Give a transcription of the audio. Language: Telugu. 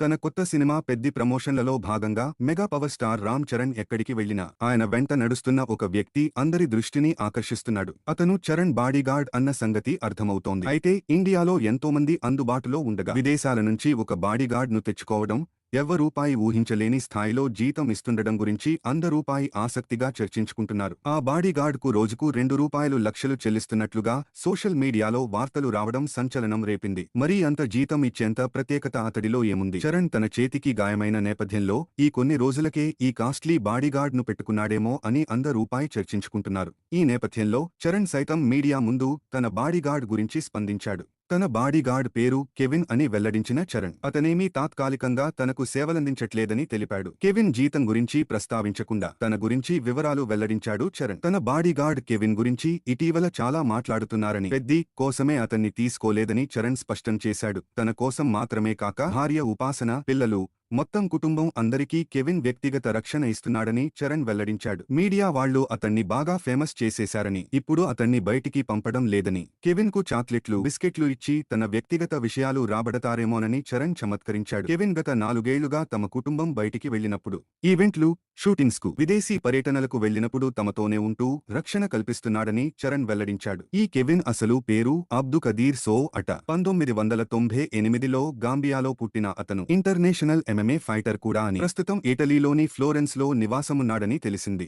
తన కొత్త సినిమా పెద్ది ప్రమోషన్లలో భాగంగా mega power star Ram Charan ఎక్కడికి వెళ్లినా ఆయన వెంట నడుస్తున్న ఒక వ్యక్తి అందరి దృష్టిని ఆకర్షిస్తున్నాడు. అతను చరణ్ బాడీగార్డ్ అన్న సంగతి అర్థమవుతోంది. అయితే ఇండియాలో ఎంతోమంది అందుబాటులో ఉండగా విదేశాల నుంచి ఒక బాడీగార్డ్ ను తెచ్చుకోవడం, ఎవ్వరూపాయి ఊహించలేని స్థాయిలో జీతం ఇస్తుండడం గురించి అందరూపాయి ఆసక్తిగా చర్చించుకుంటున్నారు. ఆ బాడీగార్డ్ కు రోజుకు ₹2 లక్షలు చెల్లిస్తున్నట్లుగా సోషల్ మీడియాలో వార్తలు రావడం సంచలనం రేపింది. మరీ అంత జీతం ఇచ్చేంత ప్రత్యేకత అతడిలో ఏముంది? చరణ్ తన చేతికి గాయమైన నేపథ్యంలో ఈ కొన్ని రోజులకే ఈ కాస్ట్లీ బాడీగార్డ్ ను పెట్టుకున్నాడేమో అని అందరూపాయి చర్చించుకుంటున్నారు. ఈ నేపథ్యంలో చరణ్ సైతం మీడియా ముందు తన బాడీగార్డ్ గురించి స్పందించాడు. తన బాడీగార్డ్ పేరు కెవిన్ అని వెల్లడించిన చరణ్ అతనేమీ తాత్కాలికంగా తనకు సేవలందించట్లేదని తెలిపాడు. కెవిన్ జీతం గురించి ప్రస్తావించకుండా తన గురించి వివరాలు వెల్లడించాడు చరణ్. తన బాడీగార్డ్ కెవిన్ గురించి ఇటీవల చాలా మాట్లాడుతున్నారని, పెద్ది కోసమే అతన్ని తీసుకోలేదని చరణ్ స్పష్టం చేశాడు. తన కోసం మాత్రమే కాక భార్య ఉపాసన, పిల్లలు, మొత్తం కుటుంబం అందరికీ కెవిన్ వ్యక్తిగత రక్షణ ఇస్తున్నాడని చరణ్ వెల్లడించాడు. మీడియా వాళ్లు అతన్ని బాగా ఫేమస్ చేసేశారని, ఇప్పుడు అతన్ని బయటికి పంపడం లేదని, కెవిన్ కు చాక్లెట్లు, బిస్కెట్లు ఇచ్చి తన వ్యక్తిగత విషయాలు రాబడతారేమోనని చరణ్ చమత్కరించాడు. కెవిన్ గత 4 ఏళ్లుగా తమ కుటుంబం బయటికి వెళ్లినప్పుడు, ఈవెంట్లు, షూటింగ్స్ కు, విదేశీ పర్యటనలకు వెళ్లినప్పుడు తమతోనే ఉంటూ రక్షణ కల్పిస్తున్నాడని చరణ్ వెల్లడించాడు. ఈ కెవిన్ అసలు పేరు అబ్దు కదీర్ సో అట. 1998లో గాంబియాలో పుట్టిన అతను ఇంటర్నేషనల్ MMA ఫైటర్ కూడా అని, ప్రస్తుతం ఇటలీలోని ఫ్లోరెన్స్ లో నివాసమున్నాడని తెలిసింది.